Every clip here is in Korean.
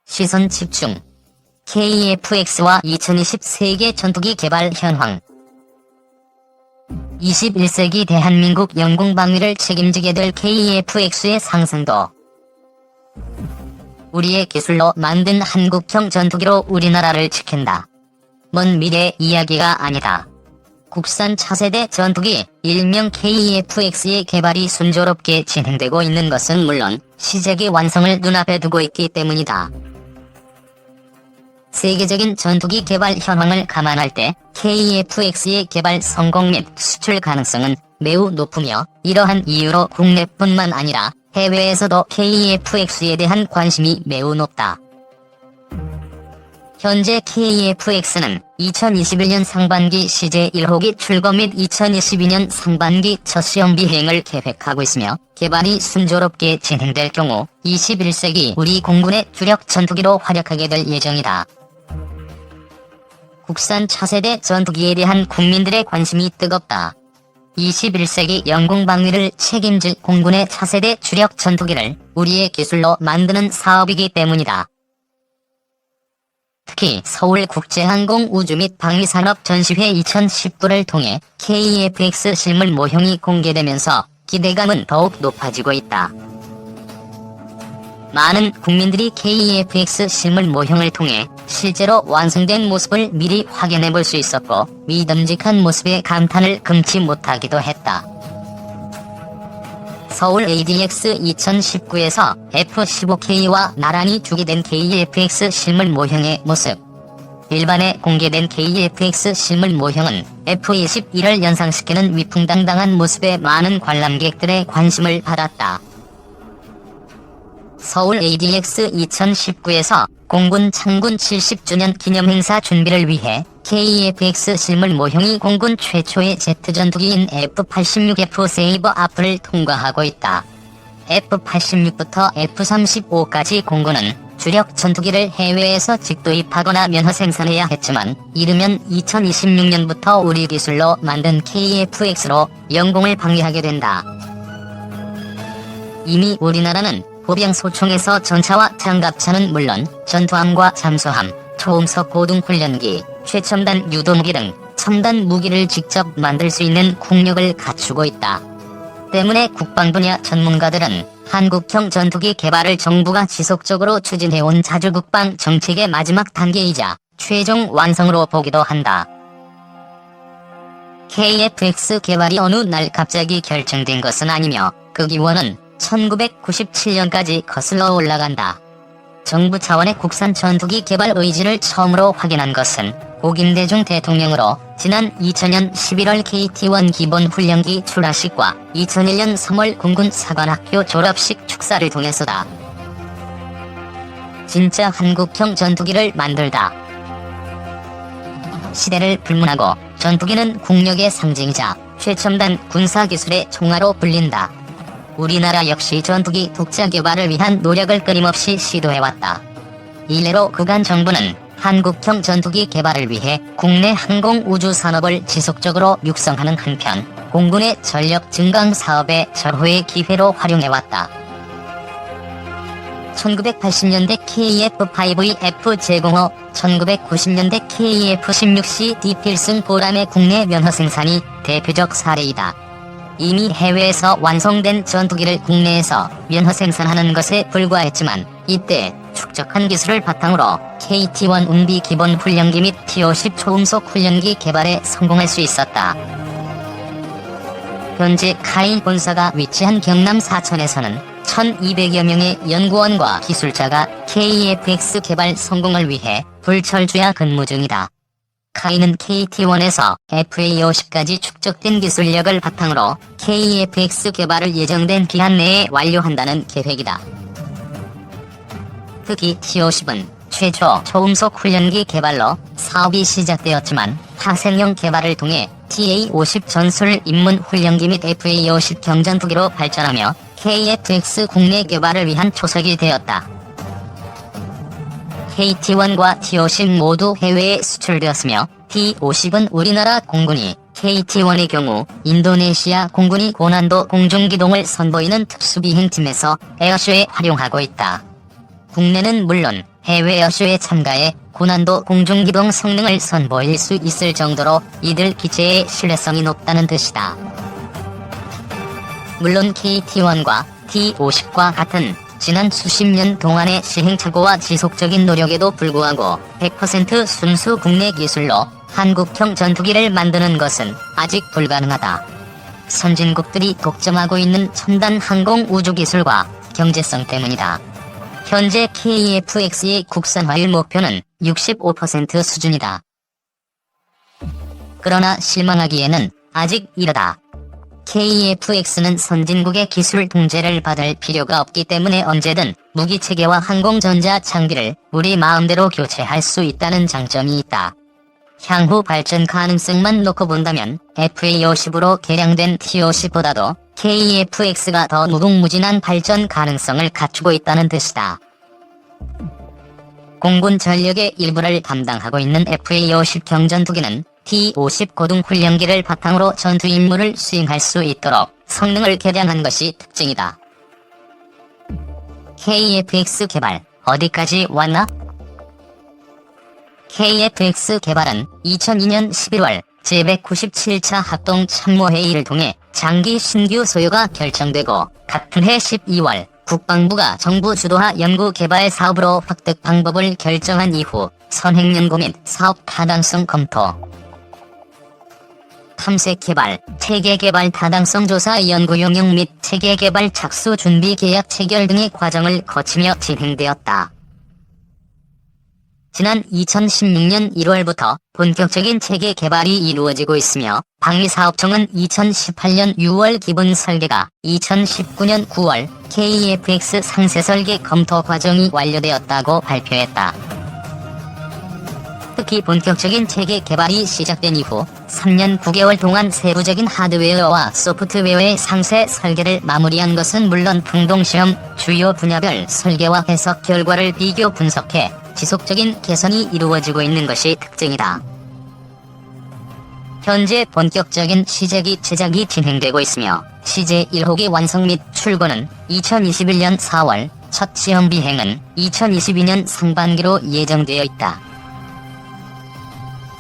시선 집중. KF-X와 2020 세계 전투기 개발 현황. 21세기 대한민국 영공방위를 책임지게 될 KF-X의 상승도. 우리의 기술로 만든 한국형 전투기로 우리나라를 지킨다. 먼 미래 이야기가 아니다. 국산 차세대 전투기 일명 KF-X의 개발이 순조롭게 진행되고 있는 것은 물론 시제기 완성을 눈앞에 두고 있기 때문이다. 세계적인 전투기 개발 현황을 감안할 때 KF-X의 개발 성공 및 수출 가능성은 매우 높으며, 이러한 이유로 국내뿐만 아니라 해외에서도 KF-X에 대한 관심이 매우 높다. 현재 KF-X는 2021년 상반기 시제 1호기 출고 및 2022년 상반기 첫 시험 비행을 계획하고 있으며, 개발이 순조롭게 진행될 경우 21세기 우리 공군의 주력 전투기로 활약하게 될 예정이다. 국산 차세대 전투기에 대한 국민들의 관심이 뜨겁다. 21세기 영공방위를 책임질 공군의 차세대 주력 전투기를 우리의 기술로 만드는 사업이기 때문이다. 특히 서울국제항공 우주 및 방위산업 전시회 2019를 통해 KF-X 실물 모형이 공개되면서 기대감은 더욱 높아지고 있다. 많은 국민들이 KF-X 실물 모형을 통해 실제로 완성된 모습을 미리 확인해 볼 수 있었고, 믿음직한 모습에 감탄을 금치 못하기도 했다. 서울 ADX 2019에서 F-15K와 나란히 주기된 KF-X 실물 모형의 모습. 일반에 공개된 KF-X 실물 모형은 F-21을 연상시키는 위풍당당한 모습에 많은 관람객들의 관심을 받았다. 서울 ADX 2019에서 공군 창군 70주년 기념행사 준비를 위해 KF-X 실물 모형이 공군 최초의 제트전투기인 F-86F 세이버 앞을 통과하고 있다. F-86부터 F-35까지 공군은 주력 전투기를 해외에서 직도입하거나 면허 생산해야 했지만, 이르면 2026년부터 우리 기술로 만든 KF-X로 영공을 방위하게 된다. 이미 우리나라는 보병소총에서 전차와 장갑차는 물론 전투함과 잠수함, 초음속 고등훈련기, 최첨단 유도무기 등 첨단 무기를 직접 만들 수 있는 국력을 갖추고 있다. 때문에 국방 분야 전문가들은 한국형 전투기 개발을 정부가 지속적으로 추진해온 자주국방 정책의 마지막 단계이자 최종 완성으로 보기도 한다. KF-X 개발이 어느 날 갑자기 결정된 것은 아니며, 그 기원은 1997년까지 거슬러 올라간다. 정부 차원의 국산 전투기 개발 의지를 처음으로 확인한 것은 고 김대중 대통령으로 지난 2000년 11월 KT-1 기본훈련기 출하식과 2001년 3월 공군 사관학교 졸업식 축사를 통해서다. 진짜 한국형 전투기를 만들다. 시대를 불문하고 전투기는 국력의 상징이자 최첨단 군사기술의 총화로 불린다. 우리나라 역시 전투기 독자 개발을 위한 노력을 끊임없이 시도해왔다. 이래로 그간 정부는 한국형 전투기 개발을 위해 국내 항공우주 산업을 지속적으로 육성하는 한편, 공군의 전력 증강 사업의 절호의 기회로 활용해왔다. 1980년대 KF-5E F-제공호, 1990년대 KF-16C D-필승 보람의 국내 면허 생산이 대표적 사례이다. 이미 해외에서 완성된 전투기를 국내에서 면허 생산하는 것에 불과했지만, 이때 축적한 기술을 바탕으로 KT-1 운비 기본 훈련기 및 T-50 초음속 훈련기 개발에 성공할 수 있었다. 현재 카인 본사가 위치한 경남 사천에서는 1200여 명의 연구원과 기술자가 KF-X 개발 성공을 위해 불철주야 근무 중이다. 카이는 KT-1에서 FA-50까지 축적된 기술력을 바탕으로 KF-X 개발을 예정된 기한 내에 완료한다는 계획이다. 특히 T-50은 최초 초음속 훈련기 개발로 사업이 시작되었지만, 파생형 개발을 통해 TA-50 전술 입문 훈련기 및 FA-50 경전투기로 발전하며 KF-X 국내 개발을 위한 초석이 되었다. KT-1과 T-50 모두 해외에 수출되었으며 T-50은 우리나라 공군이, KT-1의 경우 인도네시아 공군이 고난도 공중기동을 선보이는 특수비행팀에서 에어쇼에 활용하고 있다. 국내는 물론 해외 에어쇼에 참가해 고난도 공중기동 성능을 선보일 수 있을 정도로 이들 기체의 신뢰성이 높다는 뜻이다. 물론 KT-1과 T-50과 같은 지난 수십 년 동안의 시행착오와 지속적인 노력에도 불구하고 100% 순수 국내 기술로 한국형 전투기를 만드는 것은 아직 불가능하다. 선진국들이 독점하고 있는 첨단 항공 우주 기술과 경제성 때문이다. 현재 KF-X의 국산화율 목표는 65% 수준이다. 그러나 실망하기에는 아직 이르다. KF-X는 선진국의 기술 통제를 받을 필요가 없기 때문에 언제든 무기체계와 항공전자 장비를 우리 마음대로 교체할 수 있다는 장점이 있다. 향후 발전 가능성만 놓고 본다면 FA-50으로 개량된 T-50보다도 KF-X가 더 무궁무진한 발전 가능성을 갖추고 있다는 뜻이다. 공군 전력의 일부를 담당하고 있는 FA-50 경전투기는 T-50 고등훈련기를 바탕으로 전투 임무를 수행할 수 있도록 성능을 개량한 것이 특징이다. KF-X 개발 어디까지 왔나? KF-X 개발은 2002년 11월 제197차 합동참모회의를 통해 장기 신규 소요가 결정되고 같은 해 12월 국방부가 정부 주도화 연구개발 사업으로 획득 방법을 결정한 이후 선행연구 및 사업 타당성 검토, 탐색 개발, 체계 개발 타당성 조사 연구 용역 및 체계 개발 착수 준비 계약 체결 등의 과정을 거치며 진행되었다. 지난 2016년 1월부터 본격적인 체계 개발이 이루어지고 있으며 방위사업청은 2018년 6월 기본 설계가 2019년 9월 KF-X 상세 설계 검토 과정이 완료되었다고 발표했다. 특히 본격적인 체계 개발이 시작된 이후 3년 9개월 동안 세부적인 하드웨어와 소프트웨어의 상세 설계를 마무리한 것은 물론 풍동시험, 주요 분야별 설계와 해석 결과를 비교 분석해 지속적인 개선이 이루어지고 있는 것이 특징이다. 현재 본격적인 시제기 제작이 진행되고 있으며 시제 1호기 완성 및 출고는 2021년 4월, 첫 시험 비행은 2022년 상반기로 예정되어 있다.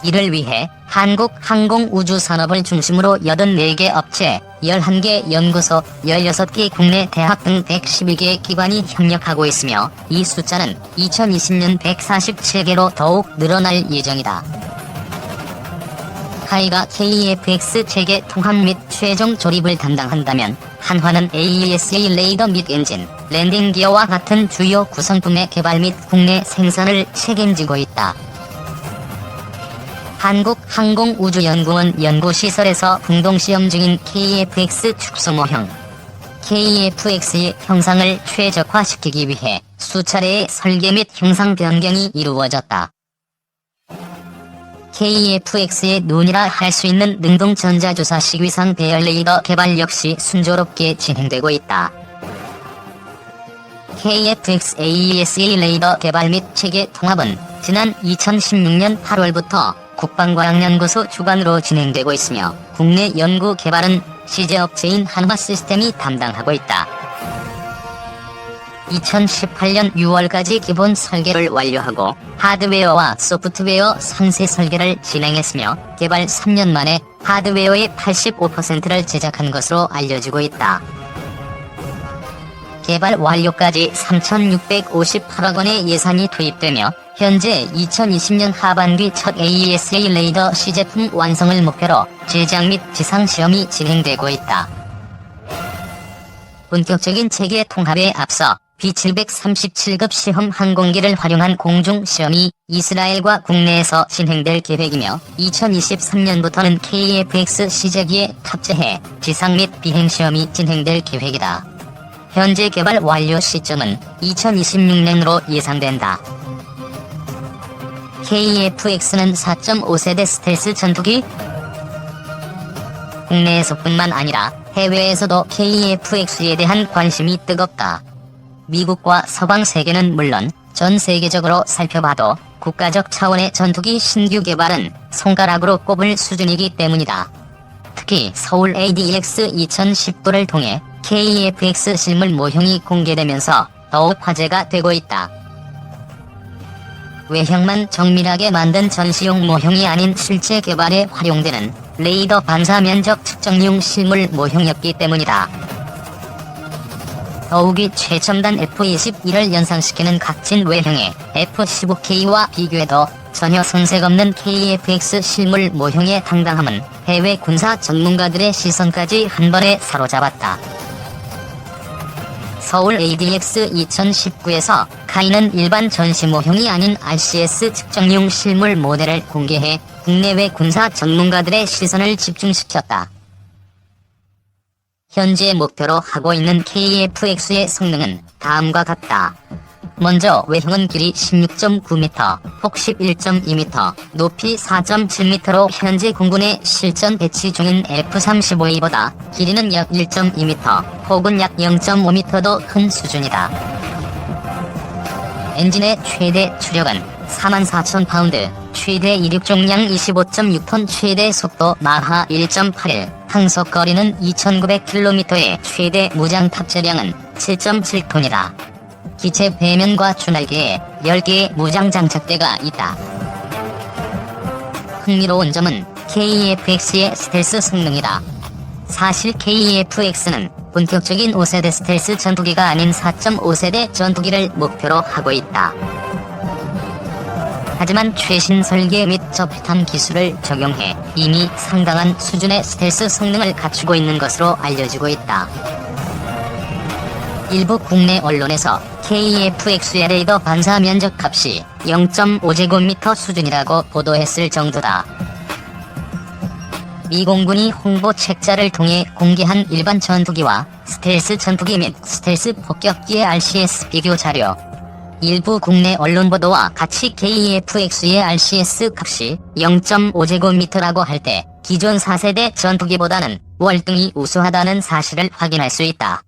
이를 위해 한국항공우주산업을 중심으로 84개 업체, 11개 연구소, 16개 국내 대학 등 112개 기관이 협력하고 있으며 이 숫자는 2020년 147개로 더욱 늘어날 예정이다. 카이가 KF-X 체계 통합 및 최종 조립을 담당한다면 한화는 AESA 레이더 및 엔진, 랜딩 기어와 같은 주요 구성품의 개발 및 국내 생산을 책임지고 있다. 한국항공우주연구원 연구시설에서 공동시험 중인 KF-X 축소모형 KF-X의 형상을 최적화시키기 위해 수차례의 설계 및 형상 변경이 이루어졌다. KF-X의 눈이라 할 수 있는 능동전자주사식 위상 배열 레이더 개발 역시 순조롭게 진행되고 있다. KF-X AESA 레이더 개발 및 체계 통합은 지난 2016년 8월부터 국방과학연구소 주관으로 진행되고 있으며 국내 연구 개발은 시제업체인 한화시스템이 담당하고 있다. 2018년 6월까지 기본 설계를 완료하고 하드웨어와 소프트웨어 상세 설계를 진행했으며 개발 3년 만에 하드웨어의 85%를 제작한 것으로 알려지고 있다. 개발 완료까지 3,658억 원의 예산이 투입되며 현재 2020년 하반기 첫 AESA 레이더 시제품 완성을 목표로 제작 및 지상시험이 진행되고 있다. 본격적인 체계 통합에 앞서 B737급 시험 항공기를 활용한 공중시험이 이스라엘과 국내에서 진행될 계획이며 2023년부터는 KF-X 시제기에 탑재해 지상 및 비행시험이 진행될 계획이다. 현재 개발 완료 시점은 2026년으로 예상된다. KF-X는 4.5세대 스텔스 전투기? 국내에서뿐만 아니라 해외에서도 KF-X에 대한 관심이 뜨겁다. 미국과 서방 세계는 물론 전 세계적으로 살펴봐도 국가적 차원의 전투기 신규 개발은 손가락으로 꼽을 수준이기 때문이다. 특히 서울 ADX 2019를 통해 KEFX 실물 모형이 공개되면서 더욱 화제가 되고 있다. 외형만 정밀하게 만든 전시용 모형이 아닌 실제 개발에 활용되는 레이더 반사 면적 측정용 실물 모형이었기 때문이다. 더욱이 최첨단 F-21을 연상시키는 각진 외형의 F-15K와 비교해도 전혀 손색 없는 KEFX 실물 모형의 당당함은 해외 군사 전문가들의 시선까지 한 번에 사로잡았다. 서울 ADX 2019에서 카이는 일반 전시 모형이 아닌 RCS 측정용 실물 모델을 공개해 국내외 군사 전문가들의 시선을 집중시켰다. 현재 목표로 하고 있는 KEFX의 성능은 다음과 같다. 먼저 외형은 길이 16.9m, 폭 11.2m, 높이 4.7m로 현재 공군에 실전 배치 중인 F-35A보다 길이는 약 1.2m, 폭은 약 0.5m도 큰 수준이다. 엔진의 최대 추력은 44,000파운드, 최대 이륙重량 25.6톤, 최대 속도 마하 1.81, 항속거리는 2,900km의 최대 무장 탑재량은 7.7톤이다. 기체 배면과 주날개에 10개의 무장 장착대가 있다. 흥미로운 점은 KEFX의 스텔스 성능이다. 사실 KEFX는 본격적인 5세대 스텔스 전투기가 아닌 4.5세대 전투기를 목표로 하고 있다. 하지만 최신 설계 및 저패턴 기술을 적용해 이미 상당한 수준의 스텔스 성능을 갖추고 있는 것으로 알려지고 있다. 일부 국내 언론에서 KEFX의 레이더 반사 면적 값이 0.5제곱미터 수준이라고 보도했을 정도다. 미 공군이 홍보 책자를 통해 공개한 일반 전투기와 스텔스 전투기 및 스텔스 폭격기의 RCS 비교 자료, 일부 국내 언론 보도와 같이 KEFX의 RCS 값이 0.5제곱미터라고 할 때 기존 4세대 전투기보다는 월등히 우수하다는 사실을 확인할 수 있다.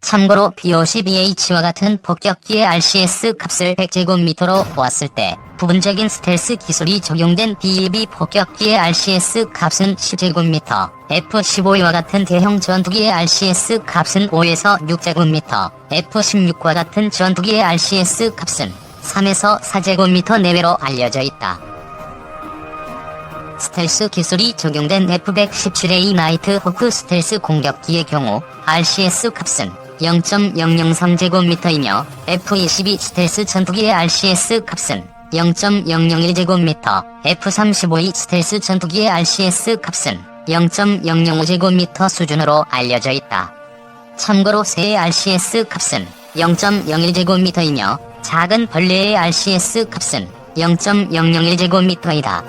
참고로 B-52H와 같은 폭격기의 RCS 값을 100제곱미터로 보았을 때 부분적인 스텔스 기술이 적용된 B-1B 폭격기의 RCS 값은 10제곱미터, F-15와 같은 대형 전투기의 RCS 값은 5에서 6제곱미터, F-16과 같은 전투기의 RCS 값은 3에서 4제곱미터 내외로 알려져 있다. 스텔스 기술이 적용된 F-117A 나이트 호크 스텔스 공격기의 경우 RCS 값은 0.003제곱미터이며 F-22 스텔스 전투기의 RCS 값은 0.001제곱미터, F-35E 스텔스 전투기의 RCS 값은 0.005제곱미터 수준으로 알려져 있다. 참고로 새의 RCS 값은 0.01제곱미터이며 작은 벌레의 RCS 값은 0.001제곱미터이다.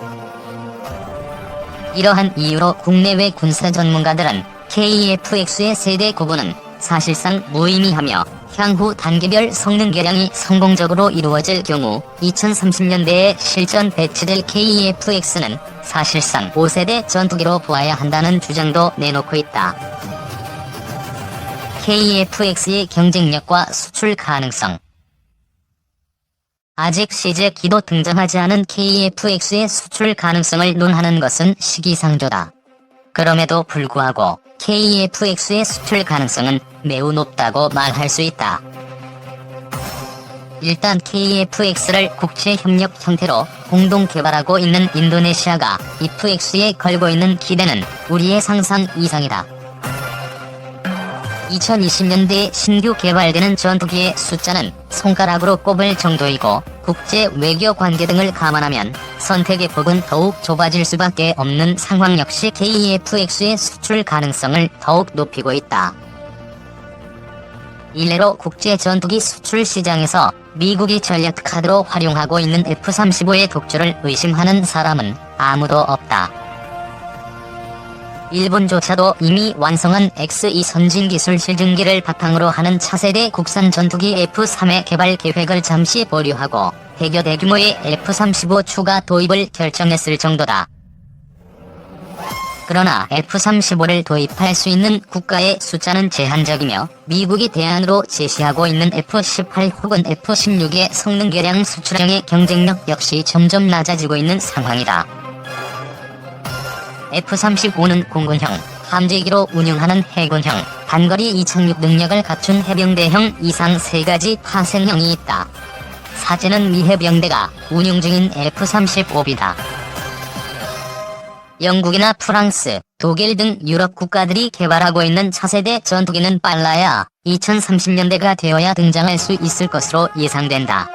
이러한 이유로 국내외 군사 전문가들은 KEFX의 세대 구분은 사실상 무의미하며 향후 단계별 성능 개량이 성공적으로 이루어질 경우 2030년대에 실전 배치될 KEFX는 사실상 5세대 전투기로 보아야 한다는 주장도 내놓고 있다. KEFX의 경쟁력과 수출 가능성. 아직 시제기도 등장하지 않은 KEFX의 수출 가능성을 논하는 것은 시기상조다. 그럼에도 불구하고 KEFX의 수출 가능성은 매우 높다고 말할 수 있다. 일단 KEFX를 국제협력 형태로 공동 개발하고 있는 인도네시아가 IFX에 걸고 있는 기대는 우리의 상상 이상이다. 2020년대에 신규 개발되는 전투기의 숫자는 손가락으로 꼽을 정도이고 국제 외교 관계 등을 감안하면 선택의 폭은 더욱 좁아질 수밖에 없는 상황 역시 KEFX의 수출 가능성을 더욱 높이고 있다. 일례로 국제 전투기 수출 시장에서 미국이 전략 카드로 활용하고 있는 F-35의 독주를 의심하는 사람은 아무도 없다. 일본조차도 이미 완성한 X2 선진기술 실증기를 바탕으로 하는 차세대 국산 전투기 F-3의 개발 계획을 잠시 보류하고 해교 대규모의 F-35 추가 도입을 결정했을 정도다. 그러나 F-35를 도입할 수 있는 국가의 숫자는 제한적이며 미국이 대안으로 제시하고 있는 F-18 혹은 F-16의 성능 개량 수출형의 경쟁력 역시 점점 낮아지고 있는 상황이다. F-35는 공군형, 함재기로 운용하는 해군형, 단거리 이착륙 능력을 갖춘 해병대형 이상 3가지 파생형이 있다. 사제는 미 해병대가 운용 중인 F-35B다. 영국이나 프랑스, 독일 등 유럽 국가들이 개발하고 있는 차세대 전투기는 빨라야 2030년대가 되어야 등장할 수 있을 것으로 예상된다.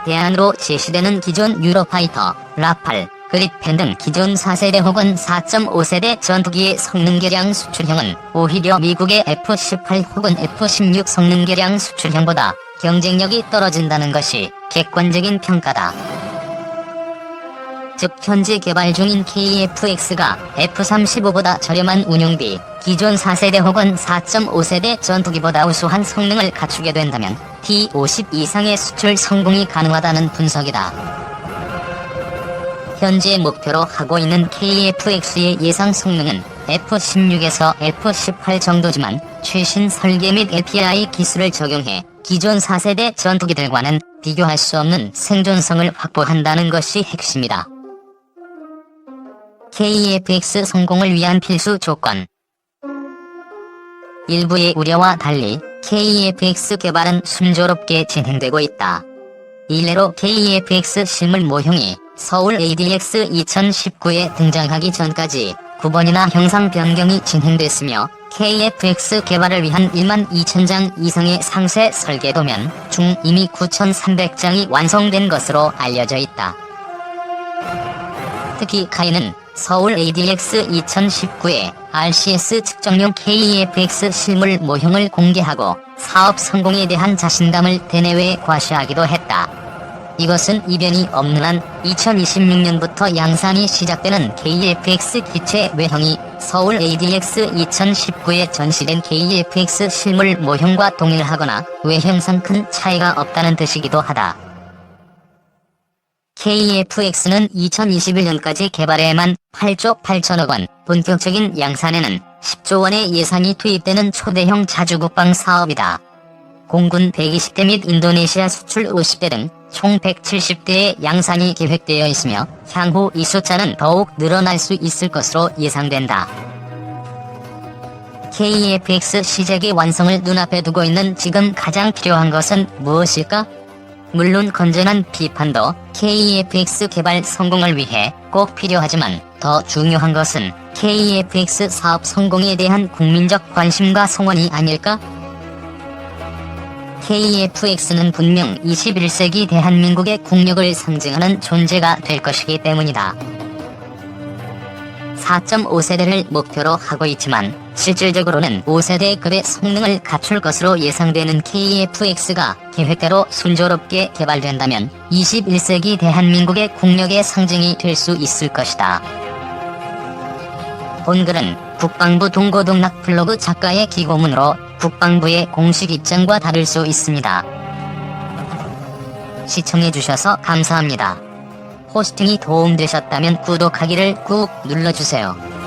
대안으로 제시되는 기존 유로파이터, 라팔, 그리펜 등 기존 4세대 혹은 4.5세대 전투기의 성능 개량 수출형은 오히려 미국의 F-18 혹은 F-16 성능 개량 수출형보다 경쟁력이 떨어진다는 것이 객관적인 평가다. 즉 현재 개발 중인 KF-X가 F-35보다 저렴한 운용비, 기존 4세대 혹은 4.5세대 전투기보다 우수한 성능을 갖추게 된다면 T-50 이상의 수출 성공이 가능하다는 분석이다. 현재 목표로 하고 있는 KF-X의 예상 성능은 F-16에서 F-18 정도지만 최신 설계 및 API 기술을 적용해 기존 4세대 전투기들과는 비교할 수 없는 생존성을 확보한다는 것이 핵심이다. KF-X 성공을 위한 필수 조건. 일부의 우려와 달리 KF-X 개발은 순조롭게 진행되고 있다. 일례로 KF-X 실물 모형이 서울 ADX 2019에 등장하기 전까지 9번이나 형상 변경이 진행됐으며 KF-X 개발을 위한 12,000장 이상의 상세 설계도면 중 이미 9,300장이 완성된 것으로 알려져 있다. 특히 카이는 서울 ADX 2019에 RCS 측정용 KF-X 실물 모형을 공개하고 사업 성공에 대한 자신감을 대내외에 과시하기도 했다. 이것은 이변이 없는 한 2026년부터 양산이 시작되는 KF-X 기체 외형이 서울 ADX 2019에 전시된 KF-X 실물 모형과 동일하거나 외형상 큰 차이가 없다는 뜻이기도 하다. KF-X는 2021년까지 개발에만 8조 8천억 원, 본격적인 양산에는 10조 원의 예산이 투입되는 초대형 자주국방 사업이다. 공군 120대 및 인도네시아 수출 50대 등 총 170대의 양산이 계획되어 있으며 향후 이 숫자는 더욱 늘어날 수 있을 것으로 예상된다. KF-X 시제기 완성을 눈앞에 두고 있는 지금 가장 필요한 것은 무엇일까? 물론 건전한 비판도 KF-X 개발 성공을 위해 꼭 필요하지만 더 중요한 것은 KF-X 사업 성공에 대한 국민적 관심과 성원이 아닐까? KF-X는 분명 21세기 대한민국의 국력을 상징하는 존재가 될 것이기 때문이다. 4.5세대를 목표로 하고 있지만 실질적으로는 5세대급의 성능을 갖출 것으로 예상되는 KF-X가 계획대로 순조롭게 개발된다면 21세기 대한민국의 국력의 상징이 될 수 있을 것이다. 본글은 국방부 동고동락 블로그 작가의 기고문으로 국방부의 공식 입장과 다를 수 있습니다. 시청해주셔서 감사합니다. 호스팅이 도움되셨다면 구독하기를 꾹 눌러주세요.